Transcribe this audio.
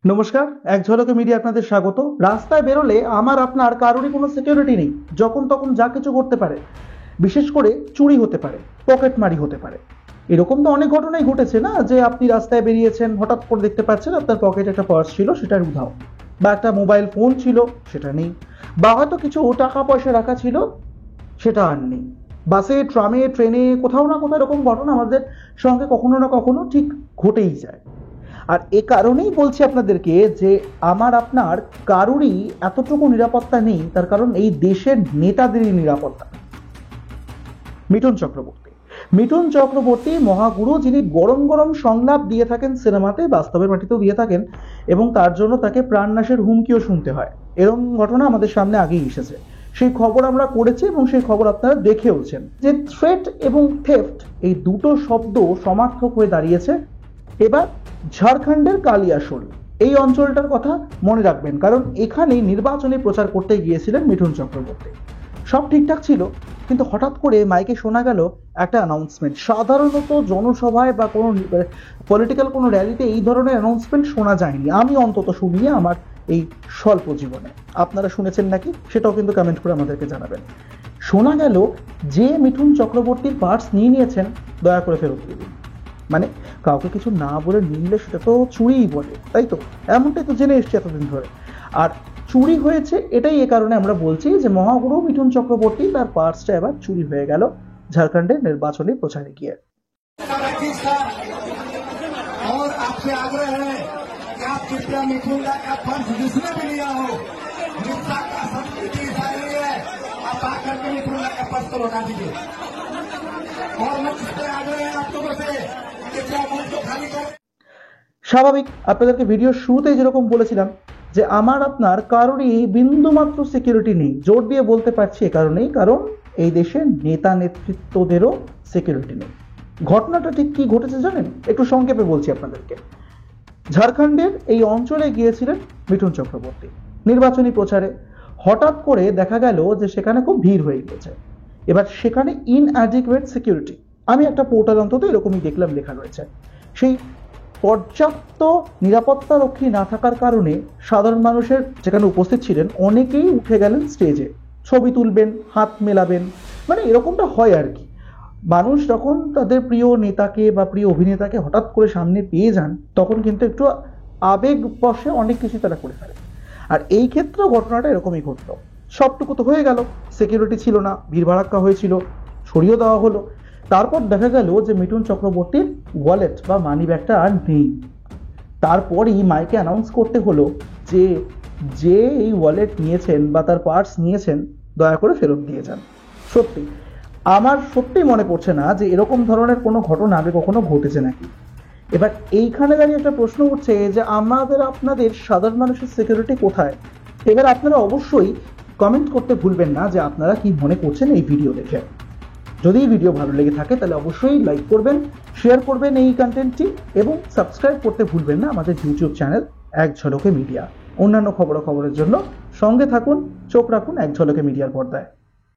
নমস্কার, এক ঝলকে মিডিয়া আপনাদের স্বাগত। রাস্তায় বেরোলে আমার আপনার কারোরই কোনো সিকিউরিটি নেই। যখন তখন যা কিছু করতে পারে, বিশেষ করে চুরি হতে পারে, পকেটমারি হতে পারে। এরকম তো অনেক ঘটনাই ঘটেছে না, যে আপনি রাস্তায় বেরিয়েছেন, হঠাৎ করে দেখতে পাচ্ছেন আপনার পকেটে একটা পার্স ছিল, সেটার উধাও, বা একটা মোবাইল ফোন ছিল, সেটা নেই, বা হয়তো কিছু টাকা পয়সা রাখা ছিল, সেটা আর নেই। বাসে, ট্রামে, ট্রেনে কোথাও না কোথাও এরকম ঘটনা আমাদের সঙ্গে কখনো না কখনো ঠিক ঘটেই যায়। আর এ কারণেই বলছি আপনাদেরকে যে আমার আপনার কারুরই এতটুকু নিরাপত্তা নেই, তার কারণ এই দেশের নেতাদেরই নিরাপত্তা। মিঠুন চক্রবর্তী মহাগুরু, যিনি গরম গরম সংলাপ দিয়ে থাকেন সিনেমাতে, বাস্তবের মাটিতেও দিয়ে থাকেন, এবং তার জন্য তাকে প্রাণনাশের হুমকিও শুনতে হয়। এরকম ঘটনা আমাদের সামনে আগেই এসেছে, সেই খবর আমরা করেছি এবং সেই খবর আপনারা দেখেওছেন যে থ্রেট এবং থেফট এই দুটো শব্দ সমার্থক হয়ে দাঁড়িয়েছে এবার ঝাড়খণ্ডের কালিয়াসোল এই অঞ্চলটার কথা মনে রাখবেন, কারণ এখানেই নির্বাচনী প্রচার করতে গিয়েছিলেন মিঠুন চক্রবর্তী। সব ঠিকঠাক ছিল, কিন্তু হঠাৎ করে মাইকে শোনা গেল একটা অ্যানাউন্সমেন্ট। সাধারণত জনসভায় বা কোনো পলিটিক্যাল কোনো র্যালিতে এই ধরনের অ্যানাউন্সমেন্ট শোনা যায়নি, আমি অন্তত শুনিনি আমার এই স্বল্প জীবনে। আপনারা শুনেছেন নাকি সেটাও কিন্তু কমেন্ট করে আমাদেরকে জানাবেন। শোনা গেল যে মিঠুন চক্রবর্তীর পার্স নিয়ে নিয়েছেন, দয়া করে ফেরত দিয়ে দিন। মানে কাউকে কিছু না বলে নিলে সেটা তো চুরিই বলে, তাই তো? এমনটাই তো জেনে এসছি এতদিন ধরে। আর চুরি হয়েছে এটাই এ কারণে আমরা বলছি যে মহাগুরু মিঠুন চক্রবর্তী তার পার্সটা এবার চুরি হয়ে গেল ঝাড়খণ্ডের নির্বাচনী প্রচারে গিয়ে। और आपसे आग्रह है कि आप कृपया मिठुन का पर्स जिसने भी लिया हो, जिसका का संस्कृति सारी है, आप आकर के मिठुन का पर्स को लौटा दीजिए। और मंच पे आग्रह है आप लोगों से कृपया मंच को खाली करें। স্বাভাবিক, আপনাদেরকে ভিডিওর শুরুতেই যেরকম বলেছিলাম যে আমার আপনার কারোরই বিন্দুমাত্র সিকিউরিটি নেই। জোর দিয়ে বলতে পারছি এ কারণেই, কারণ এই দেশের নেতা নেতৃত্বদেরও সিকিউরিটি নেই। ঘটনাটা ঠিক কি ঘটেছে জানেন? একটু সংক্ষেপে বলছি আপনাদেরকে। ঝাড়খণ্ডের এই অঞ্চলে গিয়েছিলেন মিঠুন চক্রবর্তী নির্বাচনী প্রচারে। হঠাৎ করে দেখা গেল যে সেখানে খুব ভিড় হয়ে গিয়েছে। এবার সেখানে ইনঅ্যাডিকুয়েট সিকিউরিটি, আমি একটা পোর্টাল অন্তত এরকমই দেখলাম লেখা রয়েছে। সেই পর্যাপ্ত নিরাপত্তা রক্ষী না থাকার কারণে সাধারণ মানুষের যেখানে উপস্থিত ছিলেন অনেকেই উঠে গেলেন স্টেজে, ছবি তুলবেন, হাত মেলাবেন, মানে এরকমটা হয় আর কি। মানুষ যখন তাদের প্রিয় নেতাকে বা প্রিয় অভিনেতাকে হঠাৎ করে সামনে পেয়ে যান, তখন কিন্তু একটু আবেগ বশে অনেক কিছু তারা করে ফেলে। আর এই ক্ষেত্রে ঘটনাটা এরকমই ঘটলো। সবটুকু তো হয়ে গেল, সিকিউরিটি ছিল না, ভিড় ভাড়াক্কা হয়েছিল, সরিয়ে দেওয়া হলো। তারপর দেখা গেল যে মিঠুন চক্রবর্তীর ওয়ালেট বা মানি ব্যাগটা আর নেই। তারপরই মাইকে অ্যানাউন্স করতে হলো যে যে এই ওয়ালেট নিয়েছেন বা তার পার্স নিয়েছেন, দয়া করে ফেরত দিয়ে যান। সত্যি আমার সত্যিই মনে পড়ছে না যে এরকম ধরনের কোনো ঘটনা আগে কখনো ঘটেছে নাকি। এবার এইখানে দাঁড়িয়ে একটা প্রশ্ন উঠছে যে আমাদের আপনাদের সাধারণ মানুষের সিকিউরিটি কোথায়? এবার আপনারা অবশ্যই কমেন্ট করতে ভুলবেন না যে আপনারা কি মনে করছেন এই ভিডিও দেখে। যদি এই ভিডিও ভালো লেগে থাকে তাহলে অবশ্যই লাইক করবেন, শেয়ার করবেন এই কন্টেন্টটি, এবং সাবস্ক্রাইব করতে ভুলবেন না আমাদের ইউটিউব চ্যানেল এক ঝলকে মিডিয়া। অন্যান্য খবরের জন্য সঙ্গে থাকুন, চোখ রাখুন এক ঝলকে মিডিয়ার পর্দায়।